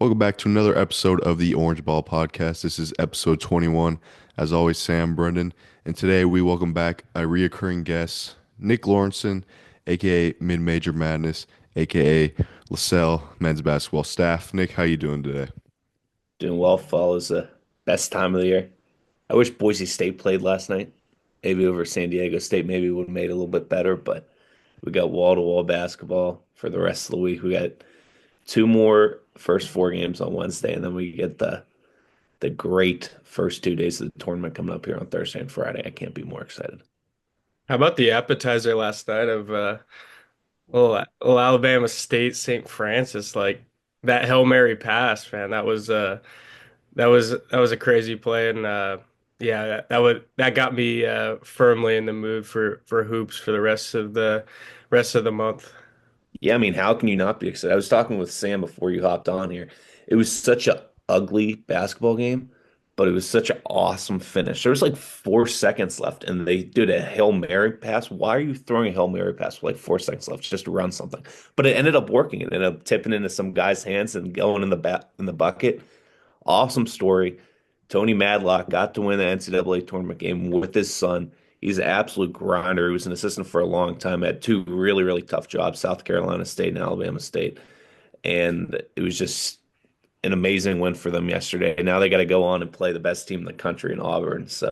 Welcome back to another episode of the Orange Ball Podcast. This is episode 21. As always, Sam Brendan. And today we welcome back a reoccurring guest, Nick Lorensen, aka Mid Major Madness, aka LaSalle men's basketball staff. Nick, how you doing today? Doing well, fall is the best time of the year. I wish Boise State played last night. Maybe over San Diego State, maybe would have made it a little bit better, but we got wall-to-wall basketball for the rest of the week. We got two more first four games on Wednesday, and then we get the great first 2 days of the tournament coming up here on Thursday and Friday. I can't be more excited. How about the appetizer last night of little Alabama State St. Francis? Like that Hail Mary pass, man. That was a crazy play, and yeah, that got me firmly in the mood for hoops for the rest of the month. Yeah, I mean, how can you not be excited? I was talking with Sam before you hopped on here. It was such a ugly basketball game, but it was such an awesome finish. There was like 4 seconds left, and they did a Hail Mary pass. Why are you throwing a Hail Mary pass with like 4 seconds left just to run something? But it ended up working. It ended up tipping into some guy's hands and going in the bucket. Awesome story. Tony Madlock got to win the NCAA tournament game with his son. He's an absolute grinder. He was an assistant for a long time, had two really, really tough jobs, South Carolina State and Alabama State. And it was just an amazing win for them yesterday. And now they got to go on and play the best team in the country in Auburn. So,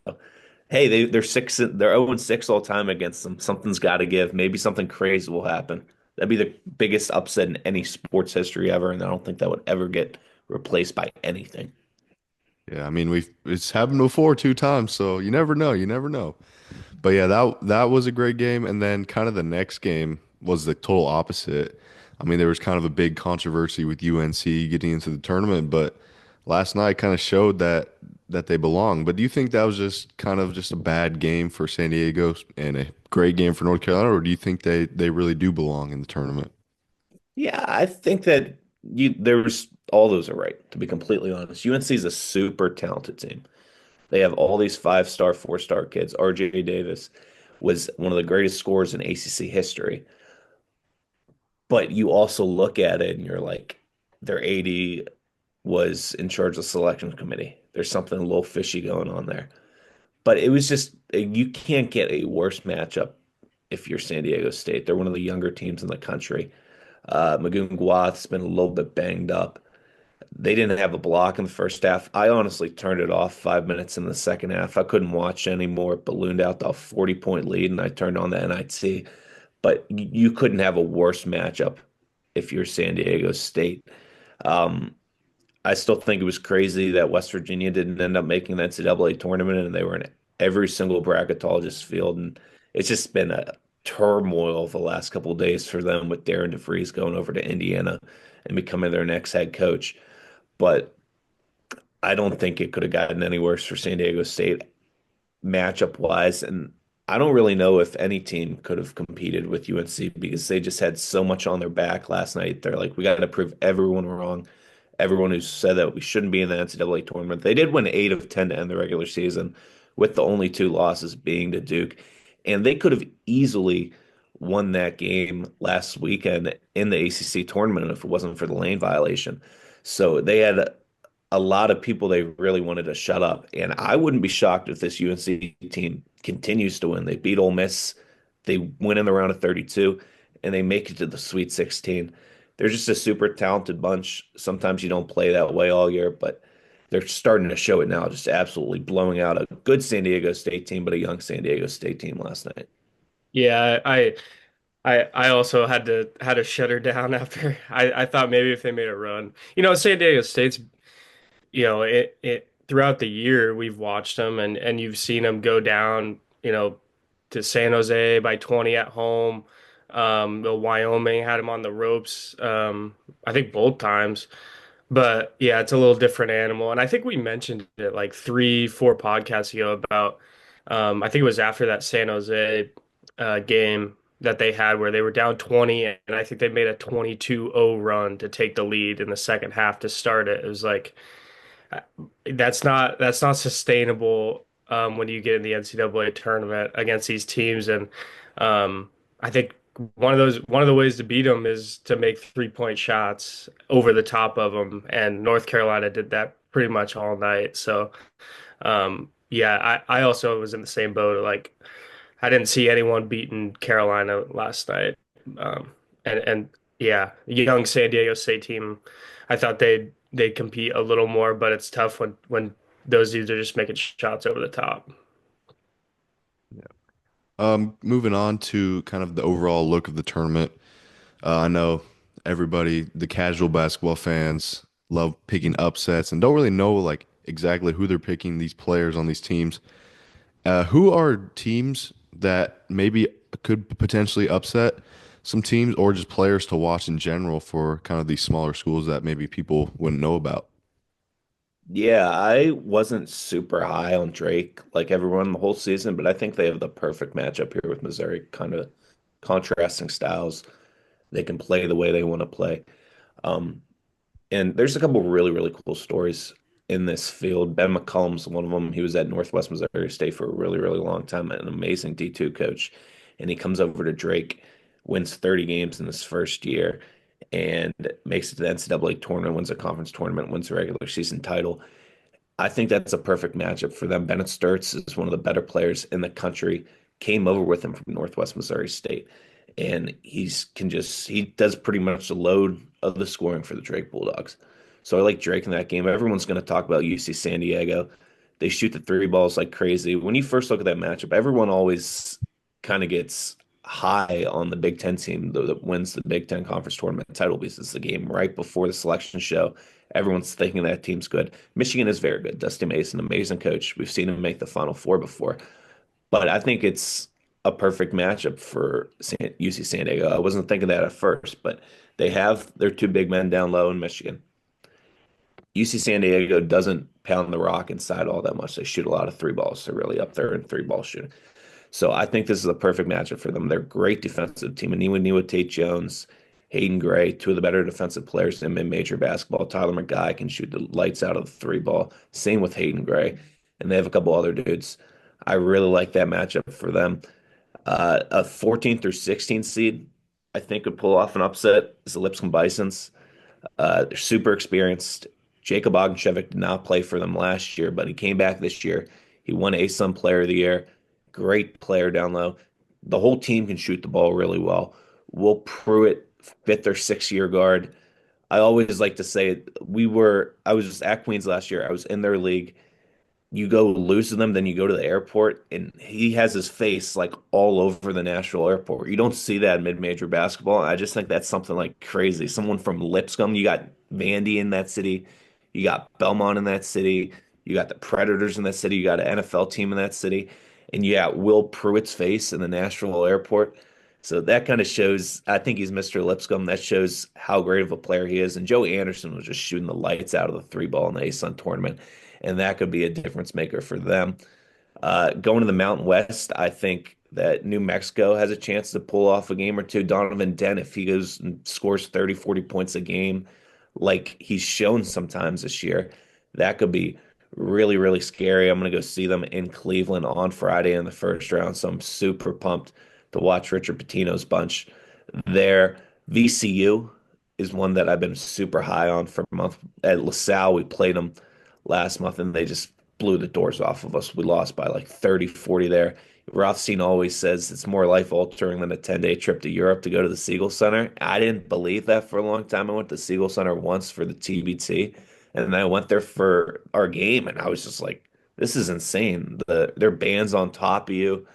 hey, they're 0-6 all time against them. Something's got to give. Maybe something crazy will happen. That'd be the biggest upset in any sports history ever, and I don't think that would ever get replaced by anything. Yeah, I mean it's happened before two times, so you never know, you never know. But yeah, that was a great game, and then kind of the next game was the total opposite. I mean, there was kind of a big controversy with UNC getting into the tournament, but last night kind of showed that they belong. But do you think that was just kind of just a bad game for San Diego and a great game for North Carolina, or do you think they really do belong in the tournament? Yeah, I think that there's all those are right, to be completely honest. UNC is a super talented team. They have all these five-star, four-star kids. RJ Davis was one of the greatest scorers in ACC history. But you also look at it and you're like, their AD was in charge of the selection committee. There's something a little fishy going on there. But it was just, you can't get a worse matchup if you're San Diego State. They're one of the younger teams in the country. Magoon Guath's been a little bit banged up. They didn't have a block in the first half. I honestly turned it off 5 minutes in the second half. I couldn't watch anymore. It ballooned out to a 40-point lead, and I turned on the NIT. But you couldn't have a worse matchup if you're San Diego State. Um, I still think it was crazy that West Virginia didn't end up making the NCAA tournament, and they were in every single bracketologist field. And it's just been a turmoil the last couple of days for them with Darren DeVries going over to Indiana and becoming their next head coach. But I don't think it could have gotten any worse for San Diego State matchup wise. And I don't really know if any team could have competed with UNC because they just had so much on their back last night. They're like, we got to prove everyone wrong. Everyone who said that we shouldn't be in the NCAA tournament. They did win 8 of 10 to end the regular season, with the only two losses being to Duke. And they could have easily won that game last weekend in the ACC tournament if it wasn't for the lane violation. So they had a lot of people they really wanted to shut up. And I wouldn't be shocked if this UNC team continues to win. They beat Ole Miss, they win in the round of 32, and they make it to the Sweet 16. They're just a super talented bunch. Sometimes you don't play that way all year, but they're starting to show it now, just absolutely blowing out a good San Diego State team, but a young San Diego State team last night. Yeah, I also had to shut her down after I thought maybe if they made a run. San Diego State's it throughout the year we've watched them and you've seen them go down, to San Jose by 20 at home. The Wyoming had them on the ropes, I think both times. But yeah, it's a little different animal. And I think we mentioned it like 3, 4 podcasts ago about I think it was after that San Jose game that they had where they were down 20 and I think they made a 22-0 run to take the lead in the second half to start it. It was like that's not sustainable when you get in the NCAA tournament against these teams. And I think one of the ways to beat them is to make 3-point shots over the top of them, and North Carolina did that pretty much all night. So yeah, I also was in the same boat. Like I didn't see anyone beating Carolina last night. Um, and yeah, young San Diego State team, I thought they'd compete a little more, but it's tough when those dudes are just making shots over the top. Moving on to kind of the overall look of the tournament. I know everybody, the casual basketball fans, love picking upsets and don't really know like exactly who they're picking these players on these teams. Who are teams that maybe could potentially upset some teams or just players to watch in general for kind of these smaller schools that maybe people wouldn't know about? Yeah, I wasn't super high on Drake like everyone the whole season, but I think they have the perfect matchup here with Missouri, kind of contrasting styles. They can play the way they want to play. Um, and there's a couple really, really cool stories in this field. Ben McCollum's one of them. He was at Northwest Missouri State for a really, really long time, an amazing D2 coach. And he comes over to Drake, wins 30 games in his first year, and makes it to the NCAA tournament, wins a conference tournament, wins a regular season title. I think that's a perfect matchup for them. Bennett Sturts is one of the better players in the country. Came over with him from Northwest Missouri State, and he does pretty much the load of the scoring for the Drake Bulldogs. So I like Drake in that game. Everyone's going to talk about UC San Diego. They shoot the three balls like crazy. When you first look at that matchup, everyone always kind of gets high on the Big Ten team that wins the Big Ten Conference Tournament title because it's the game right before the selection show. Everyone's thinking that team's good. Michigan is very good. Dusty Mason, amazing coach. We've seen him make the Final Four before, but I think it's a perfect matchup for UC San Diego. I wasn't thinking that at first, but they have their two big men down low in Michigan. UC San Diego doesn't pound the rock inside all that much. They shoot a lot of three balls. They're really up there in three ball shooting. So I think this is a perfect matchup for them. They're a great defensive team. Aniwa Tate Jones, Hayden Gray, two of the better defensive players in mid-major basketball. Tyler McGuy can shoot the lights out of the three ball. Same with Hayden Gray. And they have a couple other dudes. I really like that matchup for them. A 14th or 16th seed, I think, could pull off an upset is the Lipscomb Bisons. They're super experienced. Jacob Ognjevic did not play for them last year, but he came back this year. He won ASUN Player of the Year. Great player down low. The whole team can shoot the ball really well. Will Pruitt, fifth or sixth year guard. I always like to say I was just at Queens last year. I was in their league. You go lose to them, then you go to the airport, and he has his face like all over the Nashville airport. You don't see that in mid-major basketball. I just think that's something like crazy. Someone from Lipscomb, you got Vandy in that city, you got Belmont in that city, you got the Predators in that city, you got an NFL team in that city, and you got Will Pruitt's face in the Nashville airport. So that kind of shows, I think he's Mr. Lipscomb. That shows how great of a player he is. And Joe Anderson was just shooting the lights out of the three ball in the ASUN tournament, and that could be a difference maker for them. Going to the Mountain West, I think that New Mexico has a chance to pull off a game or two. Donovan Dent, if he goes and scores 30, 40 points a game, like he's shown sometimes this year, that could be really, really scary. I'm going to go see them in Cleveland on Friday in the first round. So I'm super pumped to watch Richard Pitino's bunch there. VCU is one that I've been super high on for a month. At LaSalle, we played them last month and they just blew the doors off of us. We lost by like 30, 40 there. Rothstein always says it's more life altering than a 10-day trip to Europe to go to the Siegel Center. I didn't believe that for a long time. I went to Siegel Center once for the TBT, and then I went there for our game, and I was just like, this is insane. Their band's on top of you.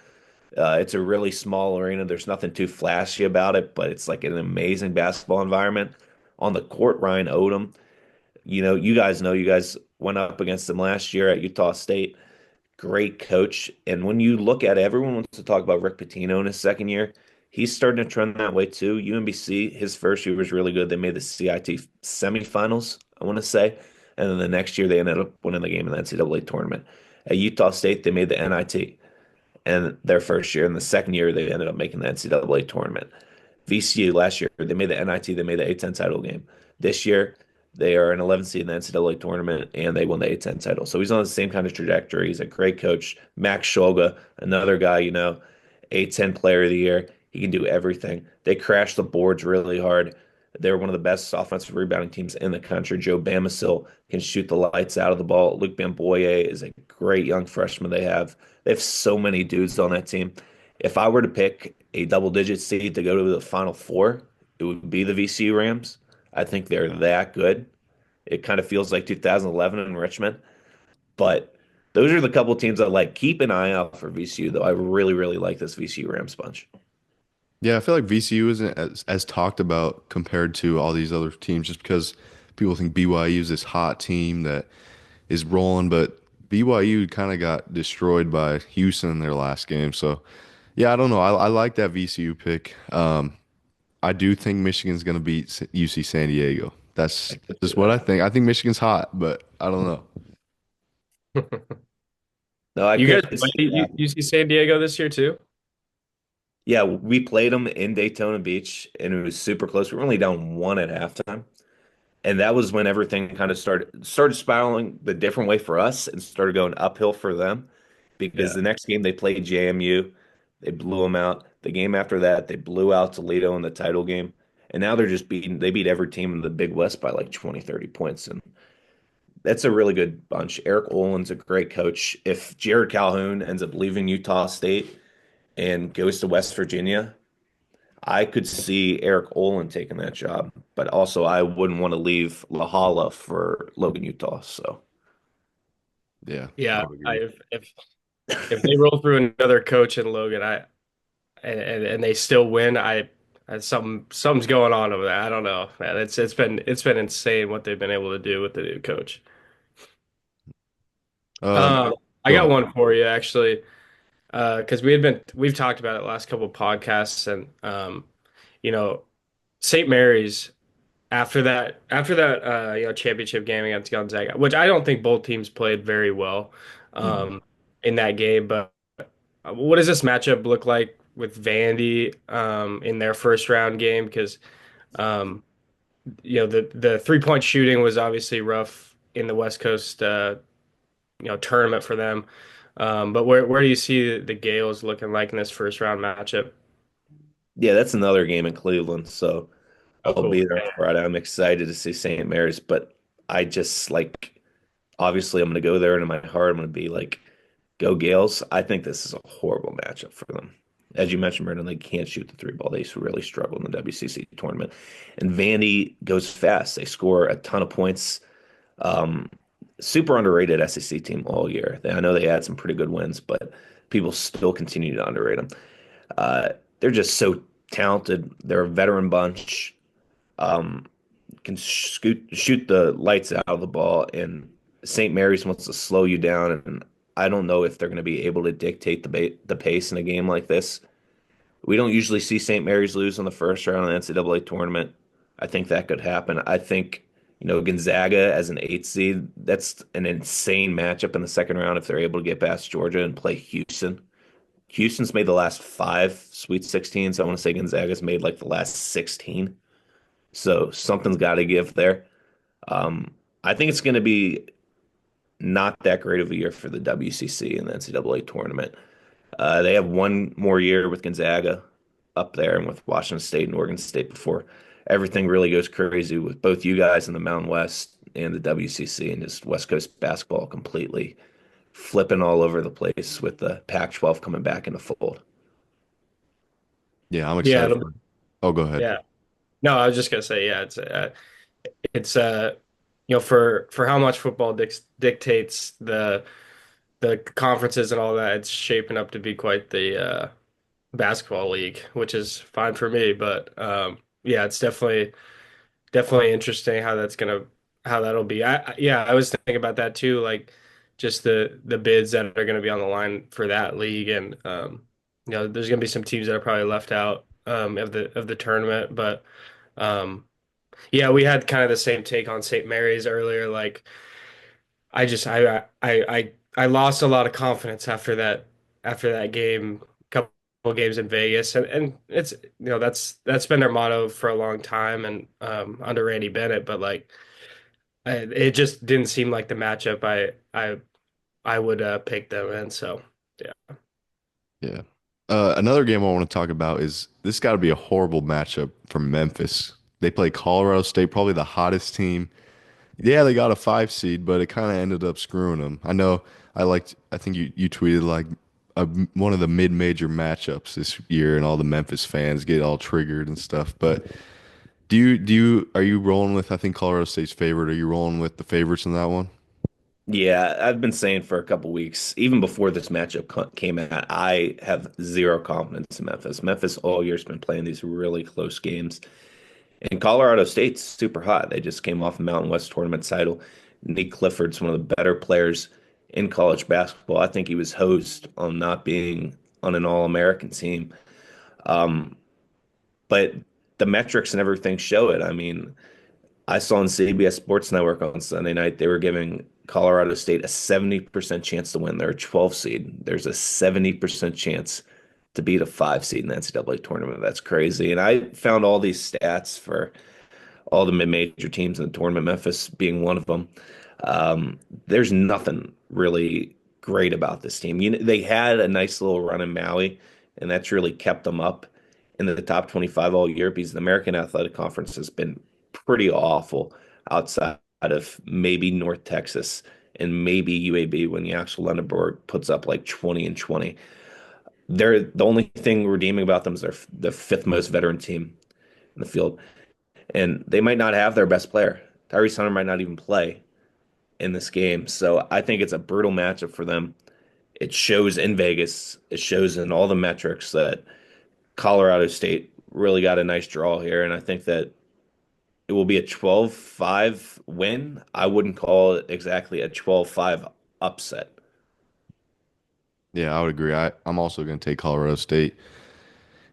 It's a really small arena. There's nothing too flashy about it, but it's like an amazing basketball environment. On the court, Ryan Odom, you guys went up against him last year at Utah State. Great coach. And when you look at it, everyone wants to talk about Rick Pitino in his second year. He's starting to trend that way too. UMBC, his first year was really good. They made the CIT semifinals, I want to say. And then the next year, they ended up winning the game in the NCAA tournament. At Utah State, they made the NIT and their first year. And the second year, they ended up making the NCAA tournament. VCU last year, they made the NIT, they made the A10 title game. This year, they are an 11 seed in the NCAA tournament, and they won the A10 title. So he's on the same kind of trajectory. He's a great coach. Max Shulga, another guy, A10 player of the year. He can do everything. They crash the boards really hard. They're one of the best offensive rebounding teams in the country. Joe Bamisil can shoot the lights out of the ball. Luke Bamboye is a great young freshman they have. They have so many dudes on that team. If I were to pick a double-digit seed to go to the Final Four, it would be the VCU Rams. I think they're that good. It kind of feels like 2011 in Richmond. But those are the couple teams I like. Keep an eye out for VCU, though. I really, really like this VCU Rams bunch. Yeah, I feel like VCU isn't as talked about compared to all these other teams just because people think BYU is this hot team that is rolling, but BYU kind of got destroyed by Houston in their last game. So, yeah, I don't know. I like that VCU pick. I do think Michigan's going to beat UC San Diego. I That's could see just what I that. think. I think Michigan's hot, but I don't know. No, I You guys could see played that. UC San Diego this year too? Yeah, we played them in Daytona Beach, and it was super close. We were only down one at halftime. And that was when everything kind of started spiraling the different way for us and started going uphill for them because Yeah. the next game they played JMU, they blew them out. The game after that, they blew out Toledo in the title game. And now they're just beating they beat every team in the Big West by like 20, 30 points. And that's a really good bunch. Eric Olin's a great coach. If Jared Calhoun ends up leaving Utah State and goes to West Virginia, I could see Eric Olin taking that job, but also I wouldn't want to leave La Jolla for Logan, Utah. So Yeah, I Yeah, would I agree. if they roll through another coach in Logan, and they still win, something's going on over there. I don't know, man. It's been insane what they've been able to do with the new coach. Um, Um, I Go got ahead. one for you actually, because we've talked about it last couple of podcasts, and you know, St. Mary's after that championship game against Gonzaga, which I don't think both teams played very well mhm. um, in that game, but what does this matchup look like with Vandy in their first round game? Because um, the 3-point shooting was obviously rough in the West Coast tournament for them. But where do you see the Gales looking like in this first round matchup? Yeah, that's another game in Cleveland. So Oh, I'll cool. be there on Friday. I'm excited to see St. Mary's, but I just like obviously I'm going to go there and in my heart I'm going to be like, go Gales. I think this is a horrible matchup for them. As you mentioned, Brendan, they can't shoot the three ball. They really struggle in the WCC tournament. And Vandy goes fast. They score a ton of points. Um, Super underrated SEC team all year. I know they had some pretty good wins, but people still continue to underrate them. Uh, they're just so talented. They're a veteran bunch. Um, can shoot the lights out of the ball, and St. Mary's wants to slow you down. And I don't know if they're going to be able to dictate the pace in a game like this. We don't usually see St. Mary's lose in the first round of the NCAA tournament. I think that could happen. I think, Gonzaga as an eight seed, that's an insane matchup in the second round if they're able to get past Georgia and play Houston. Houston's made the last five Sweet 16s. I want to say Gonzaga's made like the last 16. So something's got to give there. Um, I think it's going to be not that great of a year for the WCC and the NCAA tournament. They have one more year with Gonzaga up there and with Washington State and Oregon State before everything really goes crazy with both you guys in the Mountain West and the WCC and just West Coast basketball completely flipping all over the place with the Pac-12 coming back in the fold. Yeah, I'm Yeah, excited for it. Oh, go ahead. yeah. No, I was just gonna say, yeah, it's for how much football dictates the conferences and all that, it's shaping up to be quite the basketball league, which is fine for me. But yeah, it's definitely interesting how that'll be. Yeah, I was thinking about that too, like just the bids that are gonna be on the line for that league, and there's gonna be some teams that are probably left out of the tournament, but yeah, we had kind of the same take on St. Mary's earlier. Like, I just I lost a lot of confidence after that game, couple games in Vegas, and it's that's been their motto for a long time, and under Randy Bennett, but like it just didn't seem like the matchup I would pick them in. So yeah, Yeah. Another game I want to talk about is this got to be a horrible matchup for Memphis. They play Colorado State, probably the hottest team. Yeah, they got a 5 seed, but it kind of ended up screwing them. I know I think you tweeted like one of the mid-major matchups this year, and all the Memphis fans get all triggered and stuff. But are you rolling with, I think Colorado State's favorite? Are you rolling with the favorites in that one? Yeah, I've been saying for a couple weeks, even before this matchup came out, I have zero confidence in Memphis. Memphis all year's been playing these really close games. And Colorado State's super hot. They just came off a Mountain West tournament title. Nick Clifford's one of the better players in college basketball. I think he was hosed on not being on an All-American team. Um, but the metrics and everything show it. I mean, I saw on CBS Sports Network on Sunday night they were giving Colorado State a 70% chance to win. They're a 12 seed. There's a 70% chance to beat a 5 seed in the NCAA tournament. That's crazy. And I found all these stats for all the mid-major teams in the tournament, Memphis being one of them. There's nothing really great about this team. They had a nice little run in Maui, and that's really kept them up in the top 25 all year because the American Athletic Conference has been pretty awful outside of maybe North Texas and maybe UAB when the actual London board puts up like 20 and 20. They're the only thing redeeming about them is they're the fifth most veteran team in the field. And they might not have their best player. Tyrese Hunter might not even play in this game. So I think it's a brutal matchup for them. It shows in Vegas, it shows in all the metrics that Colorado State really got a nice draw here. And I think that it will be a 12-5 win. I wouldn't call it exactly a 12-5 upset. Yeah, I would agree. I'm also going to take Colorado State.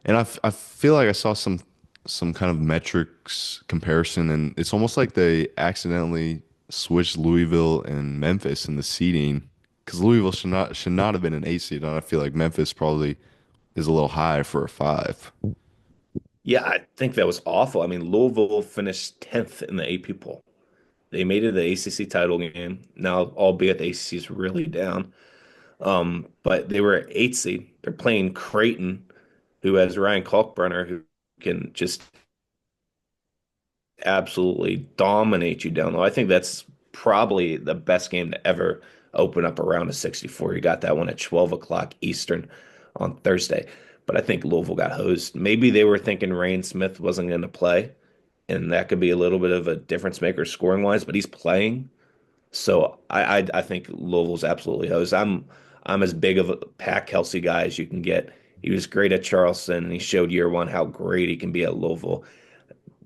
And I feel like I saw some kind of metrics comparison, and it's almost like they accidentally switched Louisville and Memphis in the seeding because Louisville should not have been an 8 seed, and I feel like Memphis probably is a little high for a 5. Yeah, I think that was awful. I mean, Louisville finished 10th in the AP poll. They made it the ACC title game. Now, albeit the ACC is really down. But they were at 8 seed. They're playing Creighton, who has Ryan Kalkbrenner, who can just absolutely dominate you down low. I think that's probably the best game to ever open up around a 64. You got that one at 12 o'clock Eastern on Thursday. But I think Louisville got hosed. Maybe they were thinking Rain Smith wasn't going to play, and that could be a little bit of a difference maker scoring wise, but he's playing. So I think Louisville's absolutely hosed. I'm as big of a Pat Kelsey guy as you can get. He was great at Charleston, and he showed year one how great he can be at Louisville.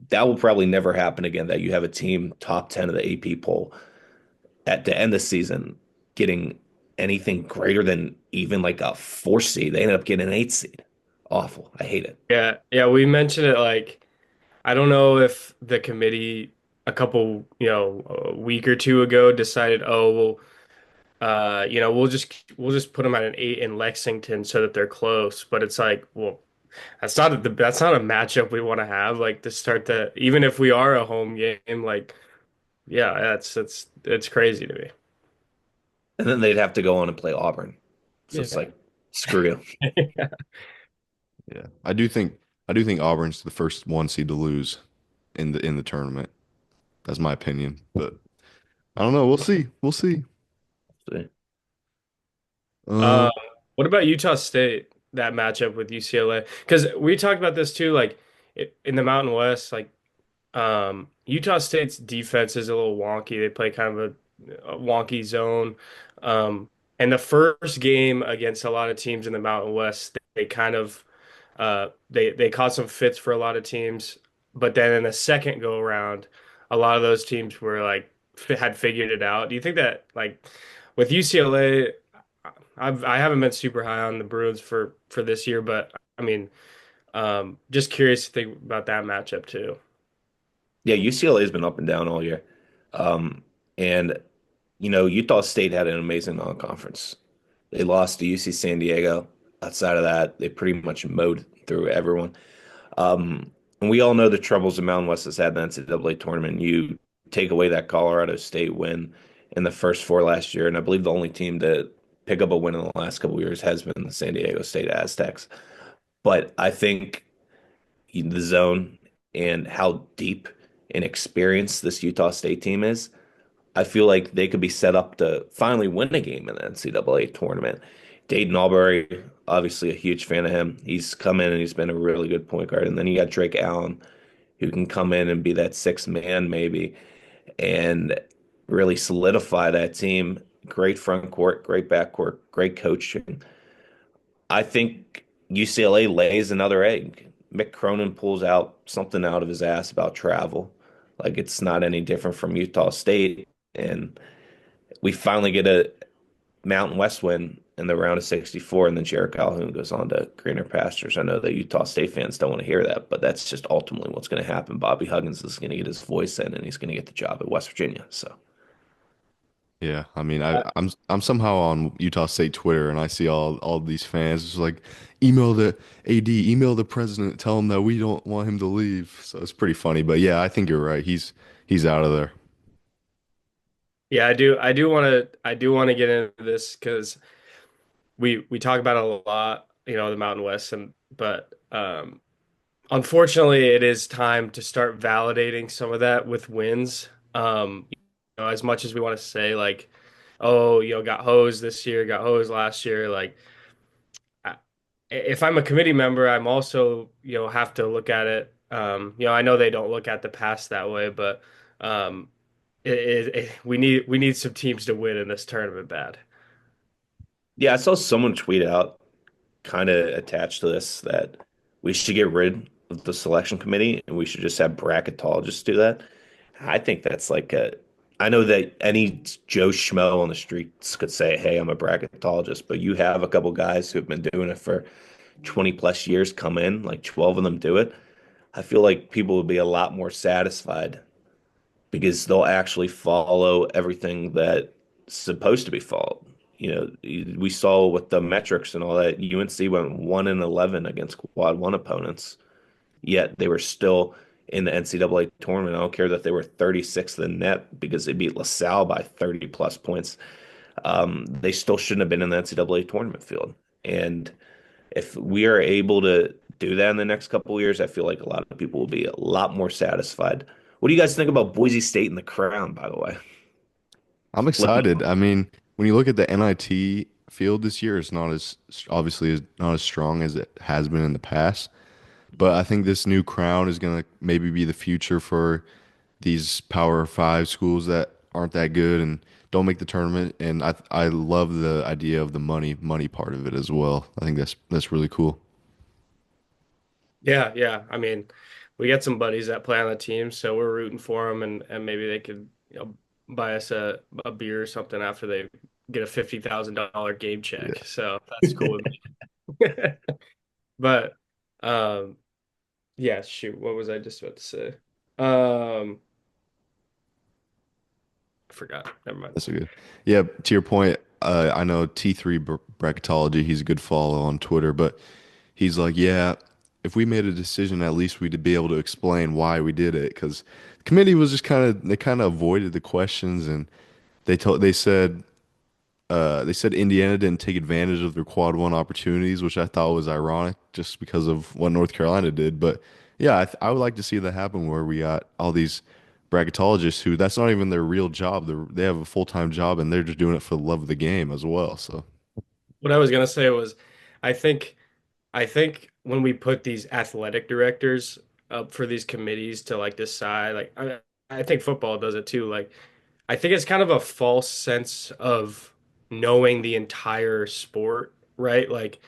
That will probably never happen again. That you have a team top 10 of the AP poll at the end of the season getting anything greater than even like a 4 seed. They ended up getting an 8 seed. Awful. I hate it. Yeah, yeah, we mentioned it like I don't know if the committee a couple, a week or two ago decided, oh, well, we'll just put them at an 8 in Lexington so that they're close. But it's like, well, that's not a matchup we want to have. Like to start the even if we are a home game, like yeah, that's it's crazy to me. And then they'd have to go on and play Auburn. So it's Yeah. like, screw you. Yeah, I do think Auburn's the first 1 seed to lose in the tournament. That's my opinion, but I don't know. We'll see. We'll see. Um, Um, what about Utah State, that matchup with UCLA? Because we talked about this too, like in the Mountain West, like Utah State's defense is a little wonky. They play kind of a wonky zone. And the first game against a lot of teams in the Mountain West, they kind of they caught some fits for a lot of teams. But then in the second go around, a lot of those teams were like had figured it out. Do you think that like with UCLA, I haven't been super high on the Bruins for this year, but I mean, just curious to think about that matchup too. Yeah, UCLA has been up and down all year. And, Utah State had an amazing non-conference. They lost to UC San Diego. Outside of that, they pretty much mowed through everyone. And we all know the troubles the Mountain West has had in the NCAA tournament. You take away that Colorado State win in the first four last year, and I believe the only team that pick up a win in the last couple of years has been the San Diego State Aztecs. But I think the zone and how deep and experienced this Utah State team is, I feel like they could be set up to finally win a game in the NCAA tournament. Dayton Albury, obviously a huge fan of him. He's come in and he's been a really good point guard. And then you got Drake Allen, who can come in and be that sixth man maybe and really solidify that team. Great front court, great back court, great coaching. I think UCLA lays another egg. Mick Cronin pulls out something out of his ass about travel. Like it's not any different from Utah State. And we finally get a Mountain West win in the round of 64, and then Jared Calhoun goes on to greener pastures. I know that Utah State fans don't want to hear that, but that's just ultimately what's going to happen. Bobby Huggins is going to get his voice in, and he's going to get the job at West Virginia. So, Yeah, I mean, I'm somehow on Utah State Twitter and I see all these fans just like email the AD, email the president, tell him that we don't want him to leave. So it's pretty funny, but yeah, I think you're right. He's out of there. Yeah, I do want to get into this because we talk about it a lot, the Mountain West, and but unfortunately, it is time to start validating some of that with wins. As much as we want to say like, oh, got hosed this year, got hosed last year, like I- if I'm a committee member, I'm also, have to look at it. I know they don't look at the past that way, but um, we need some teams to win in this tournament bad. yeah, I saw someone tweet out kind of attached to this that we should get rid of the selection committee and we should just have bracketologists do that. I think that's like a, I know that any Joe Schmo on the streets could say, hey, I'm a bracketologist, but you have a couple guys who've been doing it for 20 plus years come in, like 12 of them do it. I feel like people would be a lot more satisfied because they'll actually follow everything that's supposed to be followed. We saw with the metrics and all that, UNC went 1-11 against quad one opponents, yet they were still in the NCAA tournament. I don't care that they were 36th in net because they beat LaSalle by 30 plus points. They still shouldn't have been in the NCAA tournament field. And if we are able to do that in the next couple of years, I feel like a lot of people will be a lot more satisfied. What do you guys think about Boise State and the Crown, by the way? I'm Flipping. excited. I mean, when you look at the NIT field this year, it's not as obviously is not as strong as it has been in the past. But I think this new crown is gonna maybe be the future for these Power Five schools that aren't that good and don't make the tournament. And I love the idea of the money part of it as well. I think that's really cool. Yeah, yeah. I mean, we got some buddies that play on the team, so we're rooting for them, and maybe they could, buy us a beer or something after they get a $50,000 game check. Yeah, So that's cool with me. But yeah, shoot, what was I just about to say? Um, I forgot. Never mind. that's a good. Yeah, to your point, I know T3 Bracketology. He's a good follow on Twitter, but he's like, yeah, if we made a decision, at least we'd be able to explain why we did it. Because the committee was just they kind of avoided the questions and they said Indiana didn't take advantage of their quad one opportunities, which I thought was ironic just because of what North Carolina did. But yeah, I would like to see that happen where we got all these bracketologists who that's not even their real job. They have a full-time job and they're just doing it for the love of the game as well. So What I was gonna say was, I think I think when we put these athletic directors up for these committees to like decide, like I think football does it too. Like I think it's kind of a false sense of knowing the entire sport, right? Like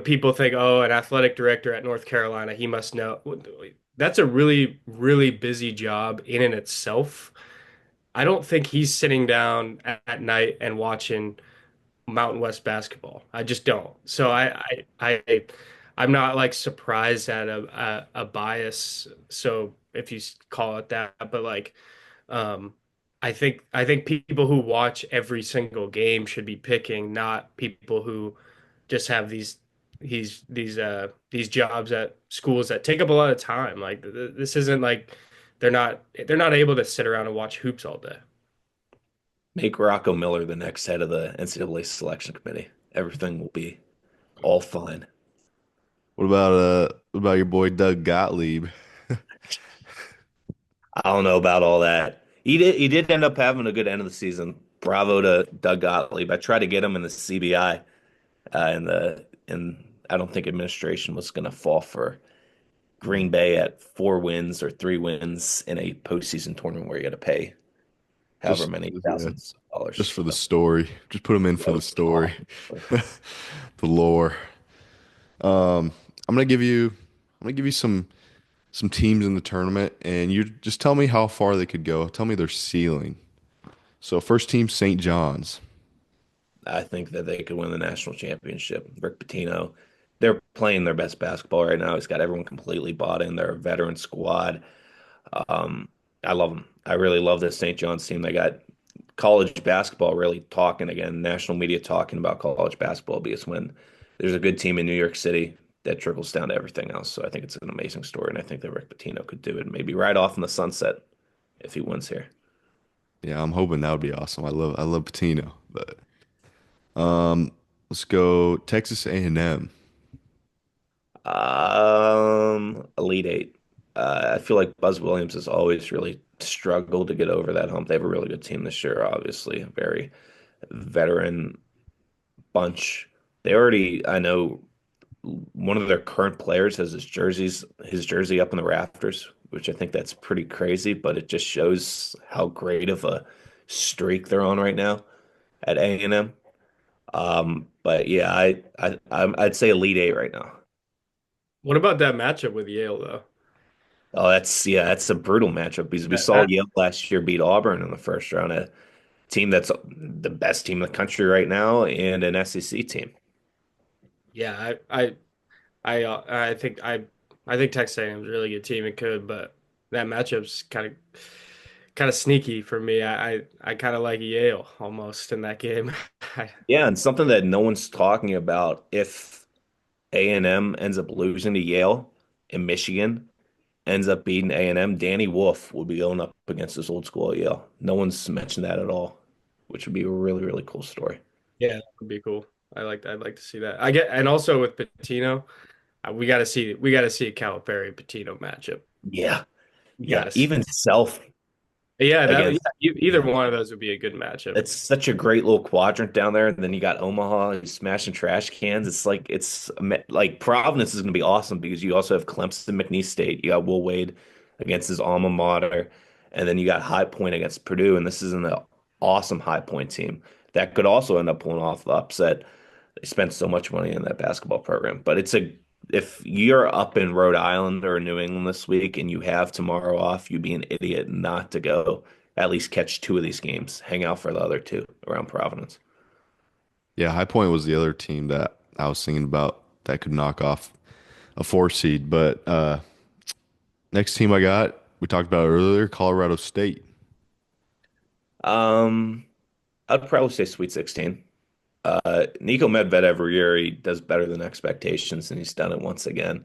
people think, oh, an athletic director at North Carolina, he must know. That's a really, really busy job in and itself. I don't think he's sitting down at night and watching Mountain West basketball. I just don't. So I'm not like surprised at a bias. So if you call it that, but like um, I think people who watch every single game should be picking, not people who just have these jobs at schools that take up a lot of time. Like this isn't like they're not able to sit around and watch hoops all day. Make Rocco Miller the next head of the NCAA selection committee. Everything will be all fine. What about your boy Doug Gottlieb? I don't know about all that. He did end up having a good end of the season. Bravo to Doug Gottlieb. I tried to get him in the CBI, and I don't think administration was going to fall for Green Bay at 4 wins or 3 wins in a postseason tournament where you got to pay however Just many yeah, thousands of just dollars. for the So story. Just put him in for that the was story. awful. The lore. Um, I'm gonna give you some teams in the tournament, and you just tell me how far they could go. Tell me their ceiling. So first team, St. John's. I think that they could win the national championship. Rick Pitino, they're playing their best basketball right now. He's got everyone completely bought in. They're a veteran squad. Um, I love them. I really love this St. John's team. They got college basketball really talking again, national media talking about college basketball because when there's a good team in New York City, that trickles down to everything else. So I think it's an amazing story, and I think that Rick Pitino could do it maybe right off in the sunset if he wins here. Yeah, I'm hoping that would be awesome. I love Patino, but um, let's go Texas A&M. Elite Eight. I feel like Buzz Williams has always really struggled to get over that hump. They have a really good team this year, obviously, a very veteran bunch. They already, I know, one of their current players has his jersey up in the rafters, which I think that's pretty crazy, but it just shows how great of a streak they're on right now at A&M. But yeah, I'd say Elite Eight right now. What about that matchup with Yale though? Oh, that's a brutal matchup because we saw That Yale last year beat Auburn in the first round, a team that's the best team in the country right now and an SEC team. yeah, I think I think Texas A&M is a really good team. It could, but that matchup's kind of sneaky for me. I kind of like Yale almost in that game. Yeah, and something that no one's talking about if A&M ends up losing to Yale and Michigan ends up beating A&M, Danny Wolf will be going up against his old school at Yale. No one's mentioned that at all, which would be a really, really cool story. Yeah, that would be cool. I'd like to see that. I get and also with Patino, we got to see a Calipari Patino matchup. Yeah. We got Yeah. to see. Even Self Yeah, that against yeah, either one of those would be a good matchup. it's such a great little quadrant down there. And then you got Omaha who's smashing trash cans. Like Providence is going to be awesome because you also have Clemson, McNeese State. You got Will Wade against his alma mater, and then you got High Point against Purdue. And this is an awesome High Point team that could also end up pulling off the upset. They spent so much money in that basketball program, but it's a if you're up in Rhode Island or New England this week and you have tomorrow off, you'd be an idiot not to go at least catch two of these games, hang out for the other two around Providence. Yeah, High Point was the other team that I was thinking about that could knock off a four seed. But next team I got, we talked about it earlier, Colorado State. Um, I'd probably say Sweet 16. Nico Medved every year he does better than expectations, and he's done it once again.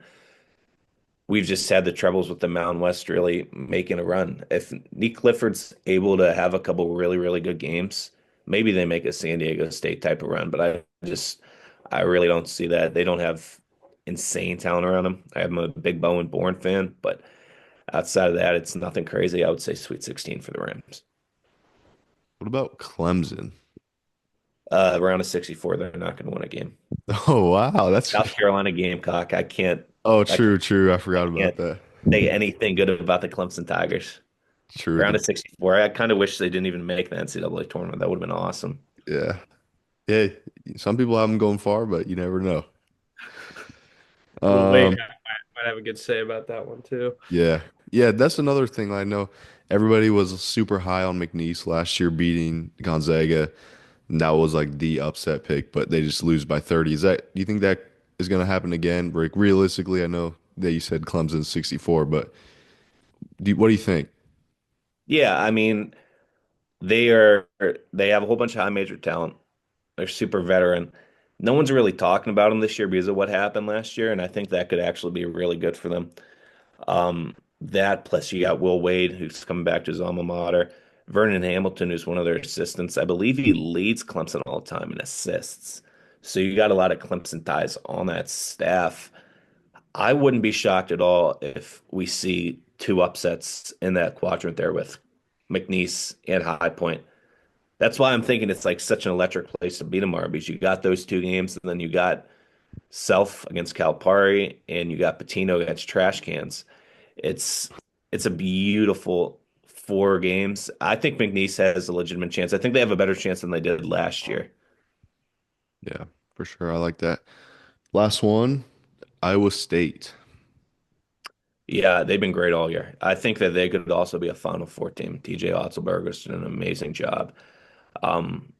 We've just had the troubles with the Mountain West really making a run. If Nick Clifford's able to have a couple really, really good games, maybe they make a San Diego State type of run. But I really don't see that. They don't have insane talent around them. I'm a big Bowen Bourne fan, but outside of that, it's nothing crazy. I would say Sweet 16 for the Rams. What about Clemson? Round of 64, they're not going to win a game. Oh wow, that's South Carolina Gamecock. oh I true, true. I forgot about can't that. say anything good about the Clemson Tigers. True. Round of 64. I kind of wish they didn't even make the NCAA tournament. That would have been awesome. Yeah. Yeah. Some people have them going far, but you never know. Well, Wake Um, might have a good say about that one too. yeah. Yeah, that's another thing I know. Everybody was super high on McNeese last year beating Gonzaga. And that was like the upset pick, but they just lose by 30. Do you think that is going to happen again? Like realistically, I know that you said Clemson's 64, but what do you think? Yeah, I mean, they have a whole bunch of high major talent. They're super veteran. No one's really talking about them this year because of what happened last year, and I think that could actually be really good for them. That plus you got Will Wade, who's coming back to his alma mater. Vernon Hamilton, who's one of their assistants, I believe he leads Clemson all the time in assists. So you got a lot of Clemson ties on that staff. I wouldn't be shocked at all if we see two upsets in that quadrant there with McNeese and High Point. That's why I'm thinking it's like such an electric place to beat tomorrow because you got those two games, and then you got Self against Calipari, and you got Patino against Trash Cans. It's it's a beautiful 4 games. I think McNeese has a legitimate chance. I think they have a better chance than they did last year. Yeah, for sure. I like that. Last one, Iowa State. Yeah, they've been great all year. I think that they could also be a Final Four team. TJ Otzelberger's done an amazing job. Um,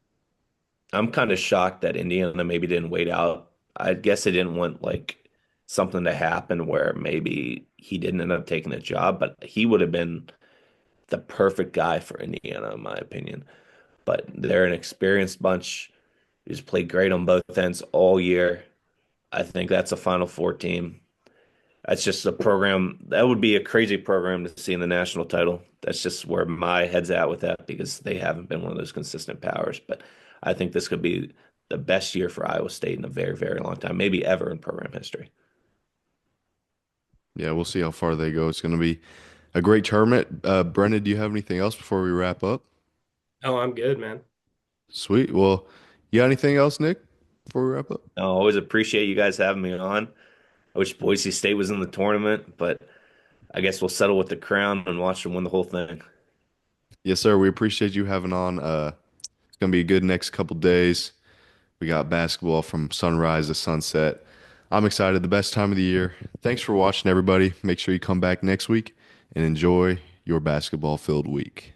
I'm kind of shocked that Indiana maybe didn't wait out. I guess they didn't want like something to happen where maybe he didn't end up taking the job, but he would have been the perfect guy for Indiana, in my opinion. But they're an experienced bunch who's played great on both ends all year. I think that's a Final Four team. That's just a program that would be a crazy program to see in the national title. That's just where my head's at with that because they haven't been one of those consistent powers. But I think this could be the best year for Iowa State in a very, very long time, maybe ever in program history. Yeah, we'll see how far they go. It's going to be a great tournament. Brendan, do you have anything else before we wrap up? Oh, I'm good, man. Sweet. Well, you got anything else, Nick, before we wrap up? I always appreciate you guys having me on. I wish Boise State was in the tournament, but I guess we'll settle with the crown and watch them win the whole thing. Yes, sir. We appreciate you having on. It's going to be a good next couple days. We got basketball from sunrise to sunset. I'm excited. The best time of the year. Thanks for watching, everybody. Make sure you come back next week and enjoy your basketball filled week.